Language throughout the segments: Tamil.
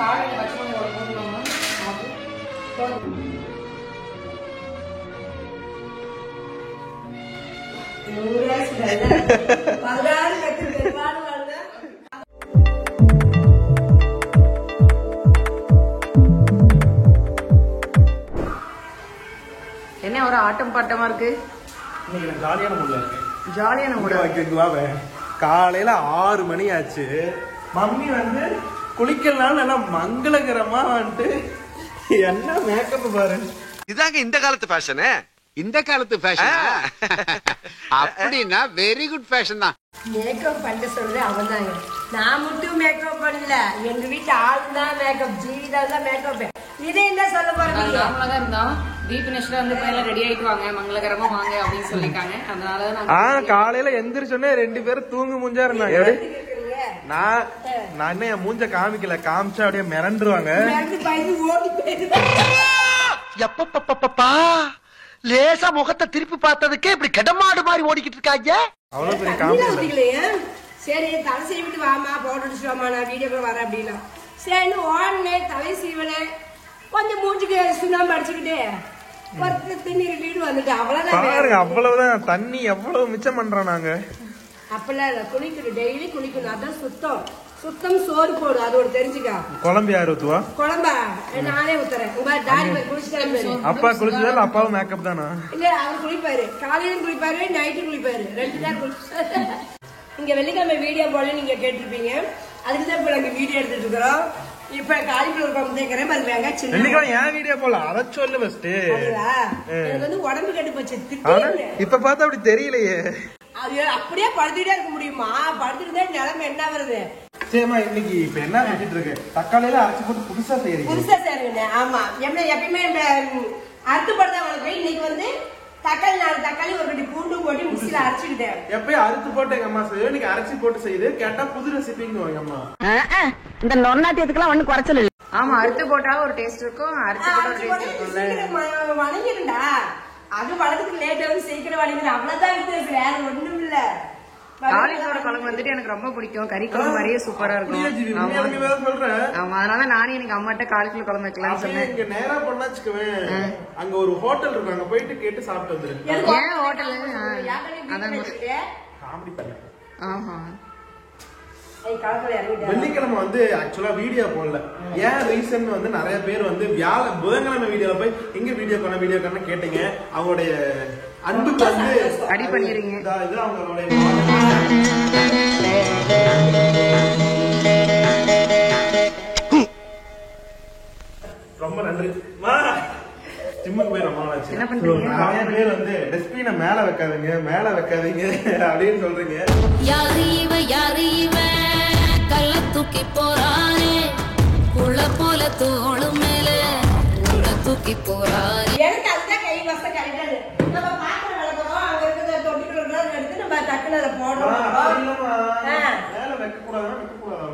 காலையில் பச்சை போடணுமா என்ன ஒரு ஆட்டம் பாட்டமா இருக்கு. ஜாலியான காலையில 6 மணி ஆச்சு. மம்மி வந்து குளிக்கலாம் நல்லா மங்களகரமா வந்துட்டு என்ன மேக்கப் பாரு. இதாங்க இந்த காலத்து ஃபேஷனு. இந்த காலத்து ஃபேஷன் அப்படின்னா வெரி குட் ஃபேஷன் தான். மேக்கப் பண்ண சொல்றது அவன் தாங்க. நான் மட்டும் மேக்கப் பண்ணல, எங்க வீட்டு ஆள் தான் மேக்கப், ஜீவிதா தான் மேக்கப். இதே என்ன சொல்ல போறீங்க? நார்மலா தான் இருந்தோம். தீபனேஸ்வரர் வந்து பையன் ரெடி ஆயிட்டு வாங்க, மங்களகரமா வாங்க அப்படின்னு சொல்லிருக்காங்க. அதனால காலையில எந்திரிச்சோன்னே 2 பேரும் தூங்கு மூஞ்சா இருந்தாங்க. நான் என்ன என் மூஞ்ச காமிக்கல, காமிச்சா அப்படியே மிரண்டுருவாங்க. எப்பப்பா லேசா முகத்தை திருப்பி பார்த்ததுக்கே இப்படி கடமாடு மாதிரி ஓடிக்கிட்டு இருக்காங்க. அவ்வளவு பெரிய காமிக்கல. சரி தலை சீவிட்டு வாமா, பவுடர் அடிச்சுட்டு வாமா, நான் வீடியோ வரேன் அப்படின்னா சரி ஓடனே தலை சீவனே கொஞ்சம் மூஞ்சுக்கு சுண்ணாம்பு அடிச்சுக்கிட்டு தண்ணி வந்துட்டு அவ்வளவுதான். அவ்வளவுதான் தண்ணி எவ்வளவு மிச்சம் பண்றோம் நாங்க. அப்பெல்லாம் இல்ல, குளிக்கணும், டெய்லி குளிக்கணும். அதான் சுத்தம். சுத்தம் சோறு போடு, அது ஒரு தெரிஞ்சுக்கா. குழம்பு யாரு ஊத்துவா? குழம்பா நானே ஊத்துறேன். அப்பா குளிச்சதால அப்பாவும் மேக்கப் தானா? இல்ல அவர் குளிப்பாரு, காலையிலும் குளிப்பாரு, நைட்டும் குளிப்பாரு, 2 நேரம் குளிப்பாரு. இங்க வெள்ளிக்கிழமை வீடியோ போல நீங்க கேட்டிருப்பீங்க, அதுக்குதான் இப்ப நாங்க வீடியோ எடுத்துட்டு இருக்கிறோம். இப்ப காலிஃபிளவர் குழம்பு தேக்கிறேன் பாருங்க. வெள்ளிக்கிழமை ஏன் வீடியோ போல அதை சொல்லு ஃபர்ஸ்ட். எனக்கு வந்து உடம்பு கெட்டு போச்சு. இப்ப பார்த்தா அப்படி தெரியலையே. அது அப்படியே படுத்துட்டே இருக்க முடியுமா? படுத்துட்டு நிலைமை என்ன வருது? சரிமா, இன்னைக்கு இப்ப என்ன செஞ்சுட்டு இருக்கு? தக்காளியில அரைச்சு போட்டு புதுசா செய்யறீங்க. புதுசா செய்யறீங்க. ஆமா, எப்பயுமே அறுத்து போட்டா உங்களுக்கு. இன்னைக்கு வந்து தக்காளி 4 தக்காளி ஒரு 2 பூண்டு போட்டு மிக்சியில அரைச்சுக்கிட்டேன். எப்பயும் அறுத்து போட்டு எங்க அம்மா செய்யும், இன்னைக்கு அரைச்சி போட்டு செய்யுது. கேட்டா புது ரெசிபிங்க எங்க அம்மா. இந்த நொன்னாட்டியத்துக்குலாம் ஒண்ணு குறைச்சல் இல்ல. ஆமா, அறுத்து போட்டா ஒரு டேஸ்ட் இருக்கும், அரைச்சு போட்டா ஒரு டேஸ்ட் இருக்கும்ல. வணங்கிருந்தா அது வளர்த்துக்கு லேட் ஆகும், சீக்கிரம் வணங்கிடும். அவ்வளவுதான் இருக்கு, வேற ஒண்ணும் இல்ல. காலிஃபிளவர் குழம்பு வந்துட்டு எனக்கு ரொம்ப பிடிக்கும். கறி குழம்பு மாதிரியே சூப்பரா இருக்கும். ஆமா, அதனால நானே எனக்கு அம்மாட்ட காலிஃபிளவர் குழம்பு வைக்கலாம்னு சொன்னேன். இங்க நேரா பண்ணாச்சுக்குவேன், அங்க ஒரு ஹோட்டல் இருக்கு, அங்க போயிட்டு கேட்டு சாப்பிட்டு வந்துரு. ஏன் ஹோட்டல்? அதான் காமெடி பண்ண. ஆஹா, வெள்ளிக்கிழமை வந்து ஆக்சுவலா வீடியோ போடல. ஏன் ரீசன் வந்து நிறைய பேர் வந்து புதன்கிழமை வீடியோல போய் எங்க வீடியோ பண்ண கேட்டீங்க. அவங்களுடைய அன்புக்கு வந்து அடி பண்ணிடுறீங்க. இது அவங்களுடைய ரொம்ப நன்றி. ஜிம்முக்கு போய் ரொம்ப நாளாச்சு. என்ன பண்றீங்க? நிறைய பேர் வந்து டஸ்ட்பினை மேல வைக்காதீங்க அப்படின்னு சொல்றீங்க. யாரு இவன் கல்ல தூக்கி போறானே, புள்ள போல தோளு மேல உள்ள தூக்கி போறானே. எனக்கு அதுதான் கை வசம் கரெக்டாது. நம்ம பாத்திரம் விளக்குறோம், அங்க இருக்கிற தொட்டிக்குள்ள எடுத்து நம்ம டக்குனு அதை போடுறோம். மேல வைக்க கூடாதுன்னா வைக்க கூடாது.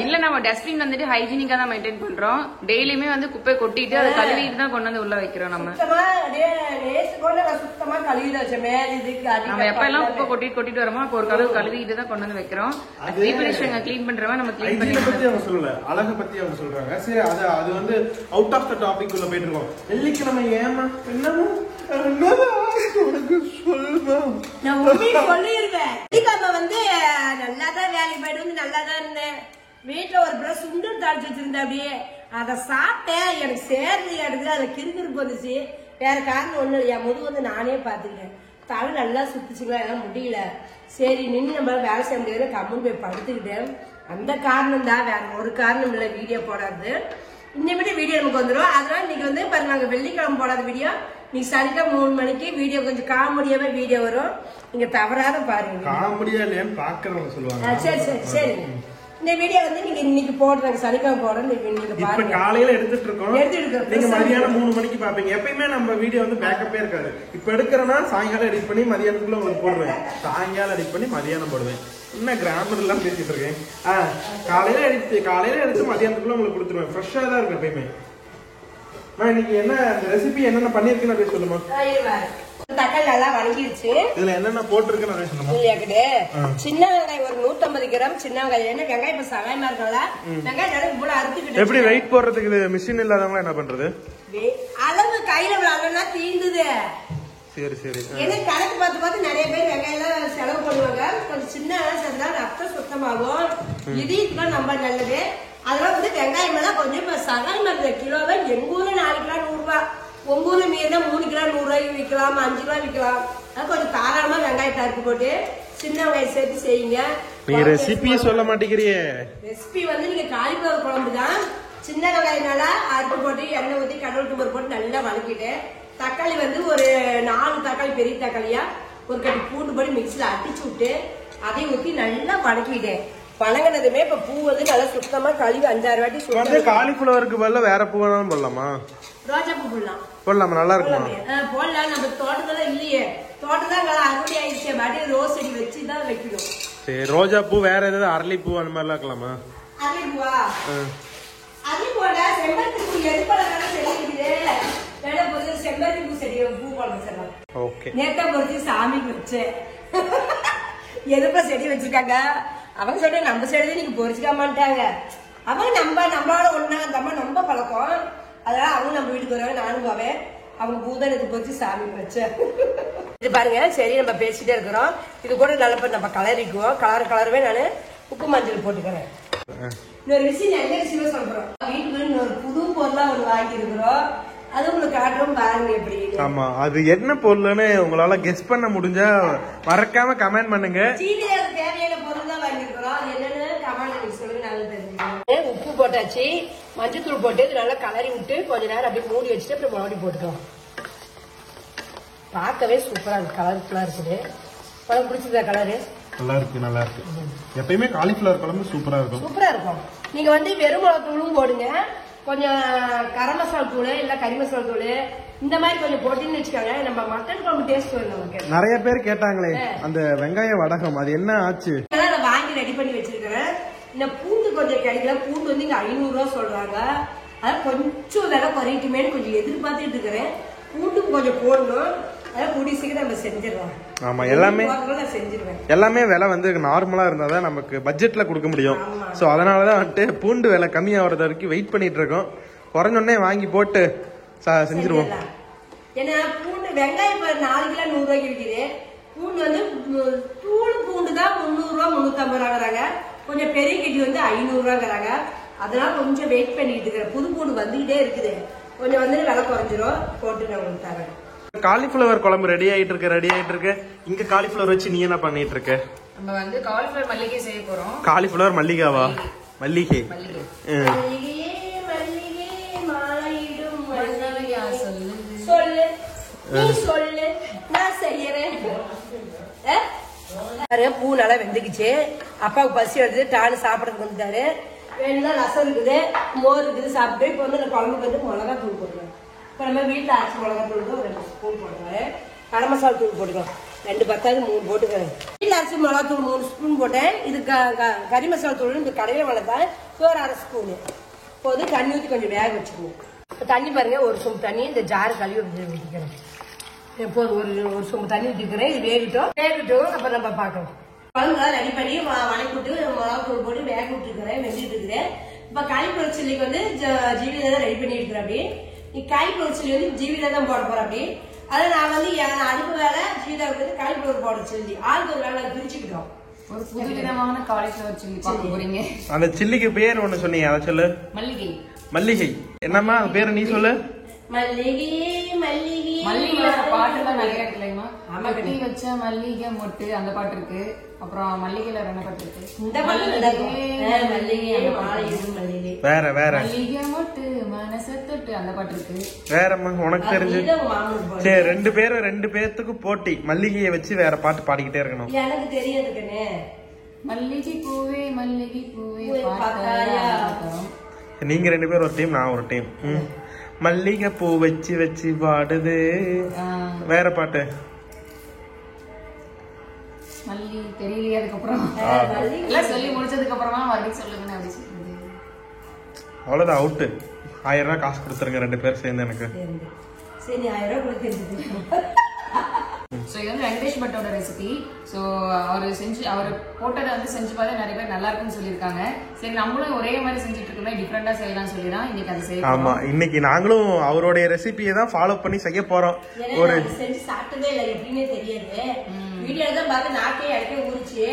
இல்ல, நம்ம டஸ்ட்பின் வந்துட்டு ஹைஜீனிக்கா தான் மெயின்டைன் பண்றோம். டெய்லியுமே வந்து குப்பை கொட்டிட்டு அதை கழுவிட்டு தான் கொண்டு வந்து உள்ள வைக்கிறோம். நம்ம சுத்தமா கழுவிட்டு வச்சோமே. நம்ம எப்ப எல்லாம் குப்பை கொட்டிட்டு வரோமோ அப்போ ஒரு கழுவு கழுவிட்டு தான் கொண்டு வந்து வைக்கிறோம். ரீபினிஷிங் கிளீன் பண்றவங்க நம்ம கிளீன் பண்ணி பத்தி அவங்க சொல்லல, அழகு பத்தி அவங்க சொல்றாங்க. சரி, அது வந்து அவுட் ஆஃப் த டாபிக் உள்ள போயிட்டு இருக்கோம். வெள்ளிக்கிழமை ஏமா என்னமோ சொல்லிருவேன். வந்து நல்லாதான் வேலைக்கு போயிட்டு வந்து நல்லாதான் இருந்தேன். வீட்டுல ஒரு பிள்ளை சுண்டல் தாளிச்சு வச்சிருந்தேன். அப்படியே அதை சாப்பிட்டேன், எனக்கு சேர்ந்து எடுத்து அதுல கிறுகிறுப்பு வந்துச்சு. வேற காரணம் ஒண்ணு இல்லையா, முது வந்து நானே பாத்துக்கிட்டேன். தலை நல்லா சுத்துச்சுங்களா, எல்லாம் முடியல. சரி நின்று நம்மளால வேலை செய்ய முடியாது, கம்முன்னு போய் படுத்துக்கிட்டேன். அந்த காரணம் தான், வேற ஒரு காரணம் இல்லை வீடியோ போடாது. இன்னைக்கு வீடியோ நமக்கு வந்துடும். அதனால இன்னைக்கு வந்து பாருங்க, நாங்க வெள்ளிக்கிழமை போடாத வீடியோ நீங்க சனிக்கிழமை 3 மணிக்கு வீடியோ கொஞ்சம் காமெடியாவே வீடியோ வரும். நீங்க தவறாத பாருங்க. காமெடியா இல்லையான்னு பாக்குறவங்க சொல்லுவாங்க. சரி சரி சரி, இந்த வீடியோ வந்து நீங்க இன்னைக்கு போடுறாங்க, சனிக்கிழமை போடுறோம். நீங்க இப்ப காலையில எடுத்துட்டு இருக்கோம், நீங்க மதியானம் 3 மணிக்கு பாப்பீங்க. எப்பயுமே நம்ம வீடியோ வந்து பேக்கப்பே இருக்காது. இப்ப எடுக்கிறேன்னா சாயங்காலம் எடிட் பண்ணி மதியானத்துக்குள்ள உங்களுக்கு போடுவேன். சாயங்காலம் எடிட் பண்ணி மதியானம் போடுவேன். என்ன கிராமர் எல்லாம் பேசிட்டு இருக்கேன். காலையில எடுத்து மதியானத்துக்குள்ள உங்களுக்கு கொடுத்துருவேன். ஃப்ரெஷ்ஷா தான் இருக்கும் எப்பயுமே. இன்னைக்கு என்ன ரெசிபி என்னென்ன பண்ணிருக்கேன்னு அப்படியே சொல்லுமா. தக்காளி நல்லா வணங்கிருச்சு. இதுல என்னென்ன போட்டுருக்குன்னு சொன்னோம். சின்ன வெங்காயம் ஒரு 150 கிராம் சின்ன வெங்காயம். ஏன்னா வெங்காயம் இப்ப சகாயமா இருக்கல, வெங்காயம் நல்லா இவ்வளவு அறுத்துக்கிட்டு. எப்படி வெயிட் போடுறதுக்கு இது மிஷின் இல்லாதவங்க என்ன பண்றது? அளவு கையில விளாடனா தீந்துது. சரி சரி. ஏன்னா கணக்கு பார்த்து நிறைய பேர் வெங்காயம் செலவு பண்ணுவாங்க. கொஞ்சம் சின்ன சேர்ந்தா ரத்தம் சுத்தமாகும். இதுதான் நம்ம நல்லது. அதெல்லாம் வந்து வெங்காயம் எல்லாம் கொஞ்சம் இப்ப சகாயமா இருக்கிற கிலோவை எங்க ஊர்ல 4 கிலோ 100 ரூபாய், உங்க ஊர்ல மீறினா 3 கிலோ 100 ரூபாய்க்கு விற்கலாம், 5 கிலோ விற்கலாம். அது கொஞ்சம் தாராளமா வெங்காயத்தை அறுத்து போட்டு சின்ன வெங்காயம் சேர்த்து செய்யுங்க. நீ ரெசிபியே சொல்ல மாட்டேங்கிறியே. ரெசிபி வந்து நீங்க காலிஃபிளவர் குழம்பு தான். சின்ன வெங்காயனால அறுத்து போட்டு எண்ணெய் ஊற்றி கடவுள் தும்பர் போட்டு நல்லா வதக்கிட்டு, தக்காளி வந்து ஒரு 4 தக்காளி பெரிய தக்காளியா ஒரு கட்டி பூண்டு போட்டு மிக்சியில அடிச்சு விட்டு அதையும் ஊற்றி நல்லா வதக்கிட்டேன். வணங்கினதுமே இப்ப பூ வந்து நல்லா சுத்தமா கழுவி 5-6 வாட்டி சுத்தமா. காலிஃபிளவருக்கு பதிலா வேற பூ வேணாலும் போடலாமா? ரோஜா பூ போடலாம். போடலாமா? நல்லா இருக்குமா? போடலாம். நம்ம தோட்டத்துல இல்லையே, தோட்டத்தான் அறுவடை ஆயிடுச்சு. பாட்டி ரோஸ் செடி வச்சுதான் வைக்கணும். சரி, ரோஜா பூ வேற ஏதாவது அரளி பூ அந்த மாதிரி இருக்கலாமா? அரளி பூவா? அரளி போட செம்பருத்தி பூ எதுப்பழகான செடி இருக்குது. வேலை பொறுத்து செம்பருத்தி பூ செடி பூ போட வச்சிடலாம். ஓகே. நேத்தா பொறுத்து சாமிக்கு வச்சேன். எதுப்பா செடி வச்சிருக்காங்க அவங்க சொல்ற நம்ம செடி நீங்க பொறிச்சுக்க மாட்டாங்க. அவங்க நம்மளோட ஒண்ணா நம்ம பழக்கம். அதனால அவங்க நம்ம வீட்டுக்கு வருவாங்க, நானும் போவேன். அவங்க பூதனத்தை பொறிச்சு சாமிக்கு வச்சேன். இது பாருங்க. சரி, நம்ம பேசிட்டே இருக்கிறோம். இது கூட நல்ல நம்ம கலரிக்குவோம். கலரவே நான் உப்பு மஞ்சள் போட்டுக்கிறேன். இன்னொரு விஷயம் என்ன விஷயம் சொல்றோம், வீட்டுக்கு இன்னொரு புது பொருளா ஒண்ணு வாங்கி இருக்கிறோம். அது உங்களுக்கு காட்டுறோம் பாருங்க எப்படி. ஆமா, அது என்ன பொருள்னு உங்களால கெஸ் பண்ண முடிஞ்சா மறக்காம கமெண்ட் பண்ணுங்க. சீனியால தேவையான பொருள் தான் வாங்கி இருக்கிறோம். அது என்னன்னு கமெண்ட் சொல்லுங்க, நல்லா தெரிஞ்சுக்கோங்க. உப்பு போட்டாச்சு, மஞ்சத்தூள் போட்டு இது நல்லா கலரி விட்டு கொஞ்ச நேரம் அப்படியே மூடி வச்சுட்டு அப்புறம் மறுபடியும் போட்டுக்கலாம். பார்க்கவே சூப்பரா இருக்கு, கலர்ஃபுல்லா இருக்குது. குழம்பு பிடிச்சிருக்கா கலரு? நல்லா இருக்கு, நல்லா இருக்கு. எப்பயுமே காலிஃபிளவர் குழம்பு சூப்பரா இருக்கும். சூப்பரா இருக்கும். நீங்க வந்து வெறும் மிளகு தூளும் போடுங்க, கொஞ்சம் கரம் மசாலா தூள் இல்ல கறி மசாலா தூள் இந்த மாதிரி கொஞ்சம் போட்டுன்னு வச்சுக்கோங்க. நம்ம மட்டன் குழம்பு டேஸ்ட் வரும் நமக்கு. நிறைய பேர் கேட்டாங்களே அந்த வெங்காய வடகம், அது என்ன ஆச்சு? வாங்கி ரெடி பண்ணி வச்சிருக்கிறேன். இந்த பூண்டு கொஞ்சம் கிடைக்கல. பூண்டு வந்து இங்க 500 ரூபாய் சொல்றாங்க. அதான் கொஞ்சம் விலை குறையட்டுமே கொஞ்சம் எதிர்பார்த்துட்டு இருக்கிறேன். பூண்டு கொஞ்சம் போடணும். அதான் கூடிய சீக்கிரம் நம்ம செஞ்சிடலாம். ஆமா, எல்லாமே விலை வந்து நார்மலா இருந்தாதான் நமக்கு பட்ஜெட்ல கொடுக்க முடியும். சோ அதனாலதான் வந்துட்டு பூண்டு விலை கம்மியாகிறது வரைக்கும் வெயிட் பண்ணிட்டு இருக்கோம். குறைஞ்சோடனே வாங்கி போட்டு செஞ்சிருவோம். ஏன்னா பூண்டு வெங்காயம் 4 கிலோ 100 ரூபாய்க்கு விற்கிது. பூண்டு வந்து தூள் பூண்டு தான் 300 ரூபாய் 350 ரூபாங்கிறாங்க. கொஞ்சம் பெரிய கட்டி வந்து 500 ரூபாங்கிறாங்க. அதனால கொஞ்சம் வெயிட் பண்ணிட்டு இருக்கிறேன். புது பூண்டு வந்துகிட்டே இருக்குது. கொஞ்சம் வந்து விலை குறைஞ்சிரும். போட்டு நான் உங்களுக்கு தரேன். காலிஃபிளவர் குழம்பு ரெடி ஆயிட்டு இருக்கு. இங்க காலிஃபிளவர் வச்சு நீ என்ன பண்ணிட்டு இருக்க? நம்ம வந்து காலிஃபிளவர் மல்லிகை செய்ய போறோம். காலிஃபிளவர் மல்லிகாவா? மல்லிகை. சொல்லு, நீ சொல்லு, நான் செய்யறேன். பூ நல்லா வெந்துக்குச்சு. அப்பாவுக்கு பசி எடுத்து டானு சாப்பிடறதுக்கு வந்துட்டாரு. வேணும்னா ரசம் இருக்குது, மோர் இருக்குது சாப்பிட்டு. இப்போ வந்து குழம்புக்கு வந்து மிளகா தூள் போடுவேன். இப்போ நம்ம வீட்டில் அரைச்சி மிளகா தூள் தான் 2 ஸ்பூன் போடுவேன். கரம் மசாலா தூள் போட்டுக்கலாம். 2 பத்தாவது 3 போட்டுக்கிறேன். வீட்டில் அரைச்சி மிளகா தூள் 3 ஸ்பூன் போட்டேன். இது கறி மசாலா தூள் இந்த கடையில் வளர்த்தேன். ஒரு 1/2 ஸ்பூனு போது. தண்ணி ஊற்றி கொஞ்சம் வேக வச்சுக்கணும். இப்போ தண்ணி பாருங்க, ஒரு சொம்பு தண்ணி இந்த ஜாரு கழுவி ஊற்றிக்கிறேன். எப்போது ஒரு சொம்பு தண்ணி ஊற்றிக்கிறேன். இது வேகட்டும். அப்புறம் நம்ம பார்க்கலாம். குழம்புலாம் ரெடி பண்ணி வணக்கி விட்டு மிளகா தூள் போட்டு வேக விட்டுருக்கிறேன், வெந்துட்டு இருக்கிறேன். இப்போ காலிஃபிளவர் சில்லிக்கு வந்து ஜீவில தான் ரெடி பண்ணி இருக்கிறேன். அப்படி நீ காலிஃபிளவர் சில்லி வந்து ஜீவில தான் போட போறேன். அப்படி அதை நான் வந்து அடுப்பு வேலை சீதாவுக்கு வந்து காலிஃபிளவர் போட சில்லி ஆளுக்கு ஒரு வேலை பிரிச்சுக்கிட்டோம். ஒரு புதுவிதமான காலிஃபிளவர் சில்லி பார்க்க போறீங்க. அந்த சில்லிக்கு பேர் ஒண்ணு சொன்னீங்க, அதை சொல்லு. மல்லிகை. என்னம்மா பேரு நீ சொல்லு. மல்லிகை பாட்டுலாம் நிறைய இருக்குல்லமா. கட்டி வச்ச மல்லிகை மொட்டு அந்த பாட்டு இருக்கு. அப்புறம் மல்லிகைல 2 பாட்டு இருக்கு. இந்த பாட்டு வேற மல்லிகை மொட்டு மனசை தொட்டு அந்த பாட்டு இருக்கு. வேறம்மா உனக்கு தெரிஞ்சு. சரி, 2 பேத்துக்கு போட்டி. மல்லிகையை வச்சு வேற பாட்டு பாடிக்கிட்டே இருக்கணும். எனக்கு தெரியாதுக்கனே. மல்லிகை பூவே நீங்க 2 பேரும் ஒரு டீம், நான் ஒரு டீம். மல்லிகை பூ வச்சு பாடுது. வேற பாட்டு மல்லி தெரியலையே. அதுக்கப்புறம் சொல்லி முடிச்சதுக்கு அப்புறமா மறுபடியும் சொல்லுங்க அப்படி சொல்லுது. அவ்வளவுதான், அவுட்டு. 1000 ரூபாய் காசு கொடுத்துருங்க 2 பேரும் சேர்ந்து எனக்கு. சரி, 1000 ரூபாய் கொடுத்து ஸோ இது வந்து வெங்கடேஷ் பட்டோட ரெசிபி. ஸோ அவர் போட்டதை வந்து செஞ்சு பார்த்தா நிறைய பேர் நல்லா இருக்குன்னு சொல்லியிருக்காங்க. சரி நம்மளும் ஒரே மாதிரி செஞ்சுட்டு இருக்கோம், டிஃப்ரெண்டா செய்யலாம்னு சொல்லி தான் இன்னைக்கு அதை செய்யணும். ஆமா, இன்னைக்கு நாங்களும் அவருடைய ரெசிபியை தான் ஃபாலோ பண்ணி செய்ய போறோம். ஒரு செஞ்சு சாப்பிட்டதே இல்லை, எப்படின்னே தெரியாது. வீடியோல தான் பார்த்து நாக்கே அடிக்க ஊறிச்சு.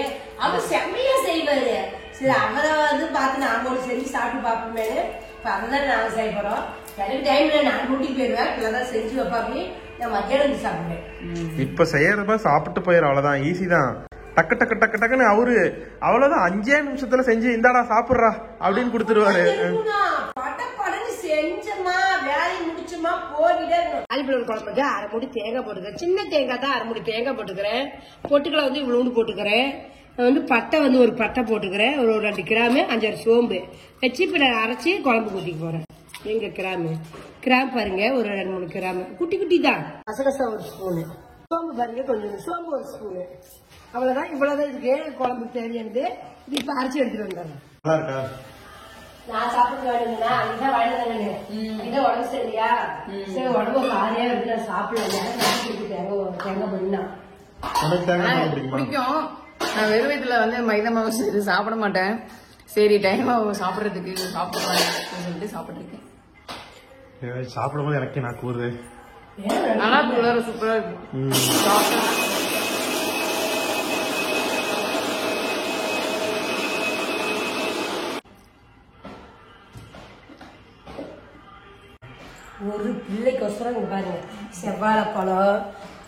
அவர் செம்மையா செய்வாரு. சரி அவரை வந்து பார்த்து நாம ஒரு செஞ்சு சாப்பிட்டு பார்ப்போமே. இப்ப அதான் நாங்க செய்ய போறோம். எனக்கு டைம்ல நான் டூட்டிக்கு போயிடுவேன், இப்பதான் செஞ்சு வைப்பாப்பி நான் மத்தியானம் சாப்பிடுவேன். இப்ப செய்யறப்ப சாப்பிட்டு போயிடும், அவ்வளவுதான். ஈஸி தான். டக்கு டக்கு டக்கு டக்குன்னு அவரு அவ்வளவுதான் 5 நிமிஷத்துல செஞ்சு இந்தாடா சாப்பிடுறா அப்படின்னு கொடுத்துருவாரு. படப்படன்னு செஞ்சமா வேலையை முடிச்சுமா போகிட்டே இருக்கணும். காலிஃபிளவர் குழம்புக்கு 1/2 மூடி தேங்காய் போட்டுக்கிறேன். சின்ன தேங்காய் தான் 1/2 மூடி தேங்காய் போட்டுக்கிறேன். பொட்டுக்களை வந்து இவ்வளவு போட்டுக்கிறேன். வந்து பட்டை வந்து ஒரு பட்டை போட்டுக்கிறேன். ஒரு 2 கிராமு 5 சோம்பு வச்சு இப்ப நான் அரைச்சி குழம்பு ஊற்றிக்க போறேன். எங்க கிராம் பாருங்க, ஒரு 2-3 கிராமு குட்டி குட்டி தான். கசகசா 1 ஸ்பூனு, சோம்பு பாருங்க கொஞ்சம், சோம்பு 1 ஸ்பூனு. அவ்வளவுதான். இவ்வளவுதான் இதுக்கு குழம்புக்கு தேவையானது. இது இப்ப அரைச்சி எடுத்துட்டு வந்துடுறேன். நான் சாப்பிட்டு வேணுங்கண்ணா, அதுதான் வாழ்ந்தாங்க. இதான் உடம்பு சரியா? சரி உடம்பு காரியா இருக்கு, நான் சாப்பிடல. தேங்காய் பண்ணினா பிடிக்கும். நான் வெறும் இதுல வந்து மைதா மாவு இது சாப்பிட மாட்டேன். சரி டைம் சாப்பிடறதுக்கு சாப்பிடுவாங்க சொல்லிட்டு சாப்பிட்டு இருக்கேன். சாப்பிடும் போது எனக்கு நான் கூறுது நல்லா சூப்பரா இருக்கு. ஒரு பிள்ளைக்கொசரம் இங்க பாருங்க, செவ்வாழைப்பழம்,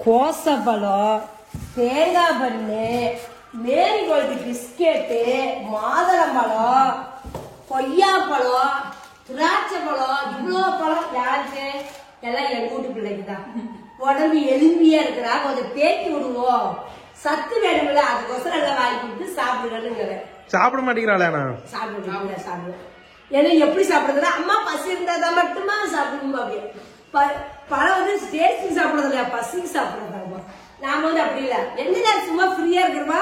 கோசப்பழம், தேங்காய் பண்ணு, மேரிகோல்டு பிஸ்கெட்டு, மாதுளம்பழம், கொய்யாப்பழம், திராட்சை பழம், இவ்வளோ பழம் யாருக்கு? எல்லாம் என் வீட்டு பிள்ளைக்கு தான். உடம்பு எலும்பியா இருக்கிறா, கொஞ்சம் தேக்கி விடுவோம், சத்து வேணும்ல, அதுக்கொசரம் எல்லாம் வாங்கி கொடுத்து சாப்பிடுறேன்னு. சாப்பிட மாட்டேங்கிறாளே? சாப்பிடுவேன். ஏன்னா எப்படி சாப்பிடுறதுன்னா, அம்மா பசி இருந்தாதான் மட்டுமா சாப்பிடணும். அப்படியே பழம் வந்து டேஸ்ட் சாப்பிடுறது இல்லையா, பசிக்கு சாப்பிடுறதாமா. நாம வந்து அப்படி இல்ல, எந்த நேரம் சும்மா ஃப்ரீயா இருக்கிறமா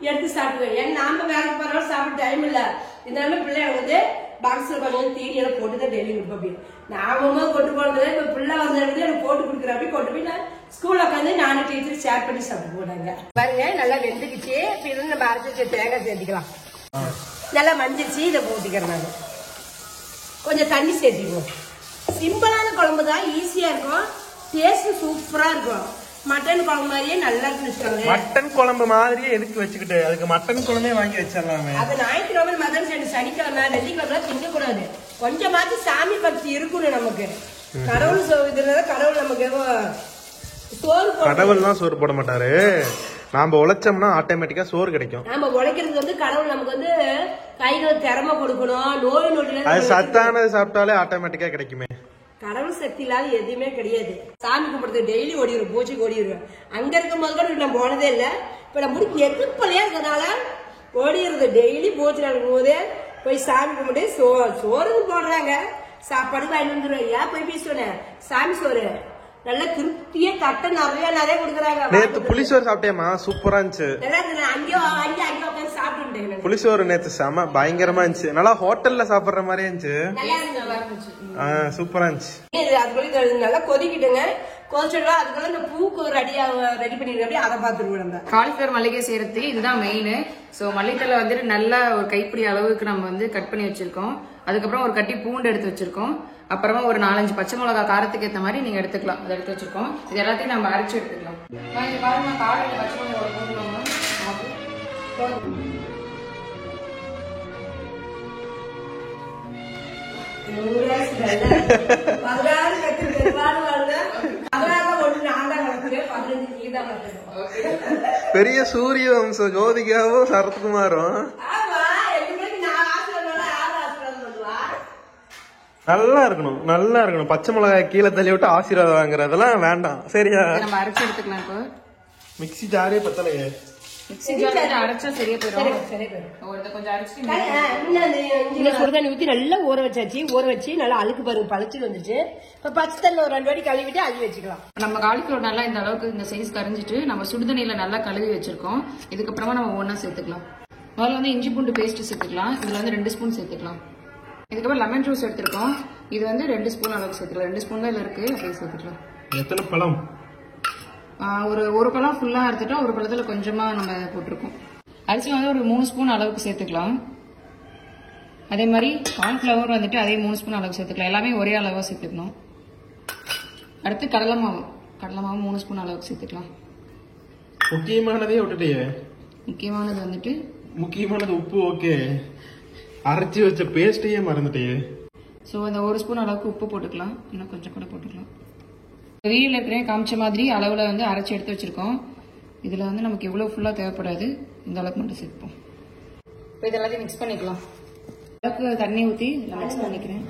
எடுத்து சாப்பிடுவேன். ஏன்னா நாம வேலைக்கு போறோம், சாப்பிட டைம் இல்ல. இந்த பிள்ளைய வந்து பாக்ஸ்ல கொஞ்சம் தீனியெல்லாம் போட்டுதான் டெய்லி கொடுப்பேன். நாம கொண்டு போனது இப்ப பிள்ளை வந்து எனக்கு போட்டு கொடுக்குற அப்படி கொண்டு போய் நான் ஸ்கூல்ல உட்காந்து நானும் டீச்சர் ஷேர் பண்ணி சாப்பிட்டு போனாங்க. பாருங்க நல்லா வெந்துக்குச்சு. இப்ப இது நம்ம அரைச்சி வச்ச தேங்காய் சேர்த்திக்கலாம். நல்லா மஞ்சிச்சு, இதை ஊத்திக்கிறேன். நான் கொஞ்சம் தண்ணி சேர்த்திக்குவோம். சிம்பிளான குழம்பு தான், ஈஸியா இருக்கும், டேஸ்ட் சூப்பரா இருக்கும். மட்டன் குழம்பு மாதிரியே நல்லா இருக்கு. மட்டன் குழம்பு மாதிரியே எதுக்கு வச்சுக்கிட்டு, அதுக்கு மட்டன் குழம்பே வாங்கி வச்சிடலாமே. அது ஞாயிற்றுக்கிழமை மதன் சனிக்கிழமை வெள்ளிக்கிழமை திங்க கூடாது. கொஞ்சமாச்சு சாமி பக்தி இருக்கணும் நமக்கு. கடவுள் கடவுள் நமக்கு சோறு, கடவுள் தான் சோறு போட மாட்டாரு. நாம உழைச்சோம்னா ஆட்டோமேட்டிக்கா சோறு கிடைக்கும். நாம உழைக்கிறது வந்து கடவுள் நமக்கு வந்து கைகள் திறமை கொடுக்கணும். நோய் நொடியில அது சத்தானது சாப்பிட்டாலே ஆட்டோமேட்டிக்கா கிடைக்குமே. கடவுள் சக்தி இல்லாத எதுவுமே கிடையாது. சாமி கும்பிடுறது டெய்லி ஓடிடுவோம், பூஜைக்கு ஓடிடுவேன். அங்க இருக்கும் போது கூட நான் போனதே இல்லை. இப்ப நம்ம முடிக்கு எதிர்ப்பலையா இருக்கிறதுனால ஓடிடுறது. டெய்லி பூஜை நடக்கும் போது போய் சாமி கும்பிட்டு சோறு போடுறாங்க, சாப்பாடு வாங்கி வந்துடுவேன். ஏன் போய் பேசுவேன், சாமி சோறு நல்லா திருப்தியே தட்டை நிறைய கொடுக்குறாங்க. நேத்து புளிசோறு சாப்பிட்டேமா, சூப்பரா இருந்துச்சு. அங்கேயோ உட்காந்து சாப்பிட்டு புளிசோறு நேத்து செம பயங்கரமா இருந்துச்சு. நல்லா ஹோட்டல்ல சாப்பிடுற மாதிரியே இருந்துச்சு. சூப்பரா இருந்துச்சு. அதுக்குள்ள நல்லா கொதிக்கிட்டுங்க. கொதிச்சுடா, அதுக்குள்ள இந்த பூக்கு ரெடி பண்ணிடுறோம். அதை பார்த்துருவோம். காலிஃபிளவர் மல்லிகை செய்யறதுக்கு இதுதான் மெயின். ஸோ மல்லித்தலை வந்துட்டு நல்லா ஒரு கைப்பிடி அளவுக்கு நம்ம வந்து கட் பண்ணி வச்சிருக்கோம். அதுக்கப்புறம் ஒரு கட்டி பூண்டு எடுத்து வச்சிருக்கோம். அப்புறமா ஒரு 4-5 பச்சை மிளகா காரத்துக்கு ஏற்ற மாதிரி நீங்க எடுத்துக்கலாம். அதை எடுத்து வச்சிருக்கோம். இது எல்லாத்தையும் நம்ம அரைச்சு எடுத்துக்கலாம். பாருங்க, காலையில பச்சை மிளகா போட்டுக்கோங்க. பெரிய சூரிய வம்சம் ஜோதிகாவும் சரத்குமாரும் நல்லா இருக்கணும். பச்சை மிளகாய் கீழே தள்ளி விட்டு ஆசீர்வாதம் வாங்குறதெல்லாம் வேண்டாம். சரியா? நம்ம அரைச்சு எடுத்துக்கலாம். இப்போ மிக்ஸி ஜாரே பத்தலையே. அரைச்சா சரியா போயிடும். சுடுதண்ணி ஊத்தி நல்லா ஊற வச்சாச்சு. ஊற வச்சு நல்லா அழுக்கு பாருங்க, பழச்சு வந்துச்சு. இப்ப பச்சை தண்ணி ஒரு 2 வாட்டி கழுவிட்டு அள்ளி வச்சுக்கலாம். நம்ம காலிஃபிளவர் நல்லா இந்த அளவுக்கு இந்த சைஸ் கரைஞ்சிட்டு நம்ம சுடுதண்ணியில நல்லா கழுவி வச்சிருக்கோம். இதுக்கப்புறமா நம்ம ஒன்னா சேர்த்துக்கலாம். முதல்ல வந்து இஞ்சி பூண்டு பேஸ்ட் சேர்த்துக்கலாம். இதுல வந்து 2 ஸ்பூன் சேர்த்துக்கலாம். இதுக்கப்புறம் லெமன் ஜூஸ் எடுத்திருக்கோம். இது வந்து 2 ஸ்பூன் அளவுக்கு சேர்த்துக்கலாம். 2 ஸ்பூன் தான் இதுல இருக்கு, அப்படியே சேர்த்துக்கலாம். எத்தனை பழம்? ஒரு குளம் ஃபுல்லா எடுத்துட்டோம், ஒரு குளத்துல கொஞ்சமா நம்ம போட்டிருக்கோம். அரிசி வந்து ஒரு 3 ஸ்பூன் அளவுக்கு சேர்த்துக்கலாம். அதே மாதிரி கார்ன்ஃபிளவர் வந்துட்டு அதே 3 ஸ்பூன் அளவுக்கு சேர்த்துக்கலாம். எல்லாமே ஒரே அளவா சேர்த்துக்கணும். அடுத்து கடலை மாவு 3 ஸ்பூன் அளவுக்கு சேர்த்துக்கலாம். முக்கியமானதே விட்டுட்டே. முக்கியமானது வந்துட்டு முக்கியமானது உப்பு. ஓகே, அரைச்சி வச்ச பேஸ்டையே மறந்துட்டே. ஸோ அந்த 1 ஸ்பூன் அளவுக்கு உப்பு போட்டுக்கலாம். இன்னும் கொஞ்சம் கூட போட்டுக்கலாம். வீடியோல இருக்கிற காமிச்ச மாதிரி அளவுல வந்து அரைச்சி எடுத்து வச்சிருக்கோம். இதுல வந்து நமக்கு எவ்வளவு ஃபுல்லா தேவைப்படாது, இந்த அளவுக்கு மட்டும் சேர்ப்போம். இப்போ இது எல்லாத்தையும் மிக்ஸ் பண்ணிக்கலாம். அளவுக்கு தண்ணி ஊற்றி நான் மிக்ஸ் பண்ணிக்கிறேன்.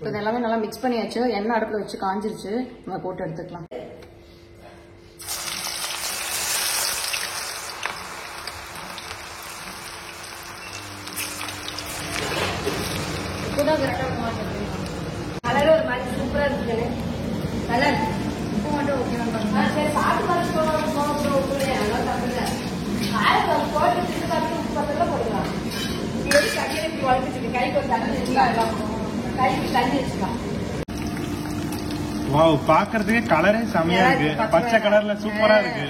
இது எல்லாமே நல்லா மிக்ஸ் பண்ணியாச்சு. எண்ணெய் அடுப்புல வச்சு காஞ்சிருச்சு. நம்ம போட்டு எடுத்துக்கலாம். கலர் ஒரு மாதிரி சூப்பரா இருக்கு. நல்லா இருக்கு. உப்பு மட்டும் ஓகே. சரி, சாப்பிட்டு போட்டு உப்பு பத்தெல்லாம் போடுக்கலாம். கட்டியை இப்படி வளர்த்துட்டு கைக்கு ஒரு தண்ணி வச்சுக்கலாம். கைக்கு தண்ணி வச்சுக்கலாம். வாவ், பாக்குறதுக்கே கலரே செமையா இருக்கு. பச்சை கலர்ல சூப்பரா இருக்கு.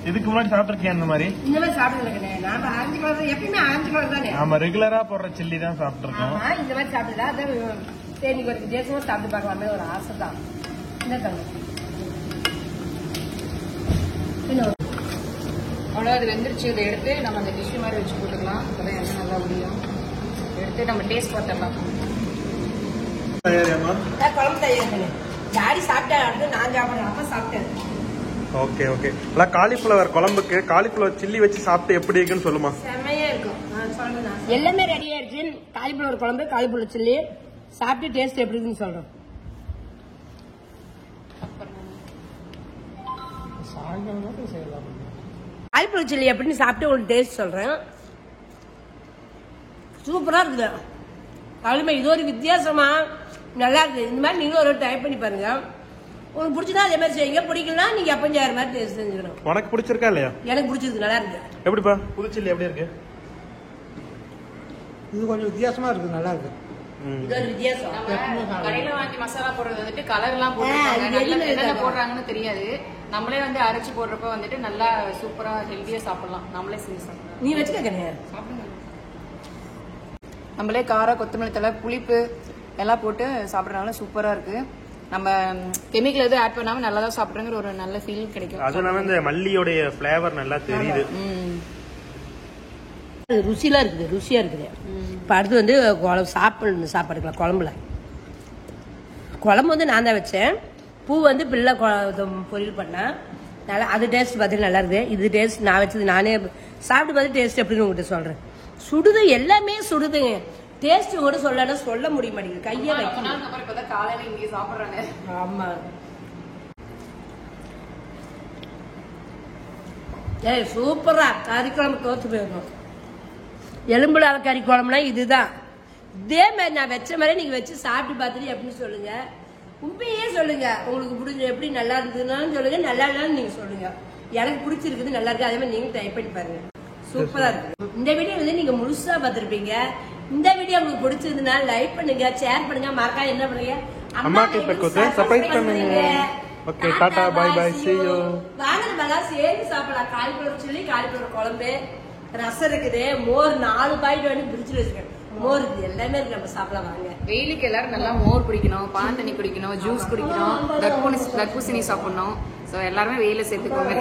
இதுக்கு முன்னாடி சாப்பிட்டுருக்கேன் இந்த மாதிரி? இந்த மாதிரி சாப்பிட்டு நாம ஆரஞ்சு கலர் எப்பயுமே ஆரஞ்சு கலர் தானே. நாம ரெகுலரா போடுற சில்லி தான் சாப்பிட்டுருக்கோம். இந்த மாதிரி சாப்பிடல. அதான் சரி, ஒரு வித்தியாசமா சாப்பிட்டு பார்க்கலாமே ஒரு ஆசை தான். என்ன தங்க அவ்வளோ அது வெந்துருச்சு. இதை எடுத்து நம்ம அந்த டிஷ்யூ மாதிரி வச்சு போட்டுக்கலாம். அப்போதான் எண்ணெய் நல்லா முடியும். எடுத்து நம்ம டேஸ்ட் பார்த்துடலாம். குழம்பு தயார் பண்ணு. டாடி சாப்பிட்டேன், அடுத்து நான் சாப்பிட்றேன். அப்பா சாப்பிட்டேன். Okay okay. எல்லாம் காலிஃபிளவர் குழம்புக்கு காலிஃபிளவர் சில்லி வச்சு சாப்பிட்டு எப்படி இருக்குன்னு சொல்லுமா? செம்மையா இருக்கும். எல்லாமே ரெடி ஆயிடுச்சு. காலிஃபிளவர் குழம்பு, காலிஃபிளவர் சில்லி சாப்பிட்டு டேஸ்ட் எப்படி இருக்குன்னு சொல்றோம். காலிஃபிளவர் சில்லி எப்படின்னு சாப்பிட்டு உங்களுக்கு டேஸ்ட் சொல்றேன். சூப்பரா இருக்குது. அதுமே இது ஒரு வித்தியாசமா நல்லா இருக்கு. இந்த மாதிரி நீங்க ஒரு ட்ரை பண்ணி பாருங்க. உங்களுக்கு பிடிச்சதா அதே மாதிரி செய்யுங்க. பிடிக்கலாம் நீங்க எப்ப செய்யற மாதிரி டேஸ்ட் செஞ்சுக்கணும். உனக்கு பிடிச்சிருக்கா இல்லையா? எனக்கு பிடிச்சிருக்கு. நல்லா இருக்கு. எப்படிப்பா புது சில்லி எப்படி இருக்கு? இது கொஞ்சம் வித்தியாசமா இருக்கு, நல்லா இருக்கு. இது ஒரு வித்தியாசம். கடையில வாங்கி மசாலா போடுறது வந்துட்டு கலர் எல்லாம் போடுறாங்க, போடுறாங்கன்னு தெரியாது. நம்மளே வந்து அரைச்சு போடுறப்ப வந்துட்டு நல்லா சூப்பரா ஹெல்தியா சாப்பிடலாம். நம்மளே செஞ்சு சாப்பிடலாம். நீ வச்சுக்க. நம்மளே காரம், கொத்தமல்லி தழை, புளிப்பு எல்லாம் போட்டு சாப்பிட்றதுனால சூப்பரா இருக்கு. நம்ம கெமிக்கல் எதுவும் ஆட் பண்ணாம நல்லா தான் சாப்பிட்றங்கிற ஒரு நல்ல ஃபீல் கிடைக்கும். அது இல்லாம இந்த மல்லியோடைய ஃபிளேவர் நல்லா தெரியுது. ருசிலாம் இருக்குது, ருசியா இருக்குது. இப்ப அடுத்து வந்து சாப்பாடுக்கலாம். குழம்புல குழம்பு வந்து நான் தான் வச்சேன். பூ வந்து பிள்ளை பொரியல் பண்ணேன். நல்லா அது டேஸ்ட் பார்த்துட்டு நல்லா இருக்குது. இது டேஸ்ட் நான் வச்சது நானே சாப்பிட்டு பார்த்து டேஸ்ட் எப்படின்னு உங்ககிட்ட சொல்றேன். சுடுது, எல்லாமே சுடுதுங்க. டேஸ்ட் கூட சொல்ல முடிய மாட்டேங்குது. கையை வைக்கணும். காலையில இங்கே சாப்பிடுறாங்க. ஆமா. சூப்பரா கறி குழம்பு தோத்து போயிடணும். எலும்புல கறி குழம்புனா இதுதான். இதே மாதிரி நான் வச்ச மாதிரி நீங்க வச்சு சாப்பிட்டு பார்த்துட்டு எப்படின்னு சொல்லுங்க. உண்மையே சொல்லுங்க. உங்களுக்கு பிடிச்ச எப்படி நல்லா இருந்ததுனாலும் சொல்லுங்க, நல்லா இல்லைன்னு நீங்க சொல்லுங்க. எனக்கு பிடிச்சிருக்குது, நல்லா இருக்கு. அதே மாதிரி நீங்க ட்ரை பண்ணி பாருங்க. சூப்பரா இருக்கு. இந்த வீடியோ வந்து நீங்க முழுசா பார்த்திருப்பீங்க. இந்த வீடியோ உங்களுக்கு பிடிச்சதுன்னா லைக் பண்ணுங்க, ஷேர் பண்ணுங்க, மறக்காம என்ன பண்ணுங்க, அம்மா கைப்பக்குவத்தை சப்ஸ்கிரைப் பண்ணுங்க. Okay, tata, bye bye, see you. வாங்க நம்ம சேர்ந்து சாப்பிடலாம். காலிஃபிளவர் சில்லி, காலிஃபிளவர் குழம்பு, ரசம் இருக்குது, மோர் 4 பாக்கெட் வந்து பிரிட்ஜ்ல வச்சிருக்கேன். மோர் இது எல்லாமே இருக்கு. நம்ம சாப்பிடலாம் வாங்க. வெயிலுக்கு எல்லாரும் நல்லா மோர் குடிக்கணும், பால் தண்ணி குடிக்கணும், ஜூஸ் குடிக்கணும், தர்பூசணி சாப்பிடணும். ஸோ எல்லாருமே வெயில சேர்த்துக்கோங்க.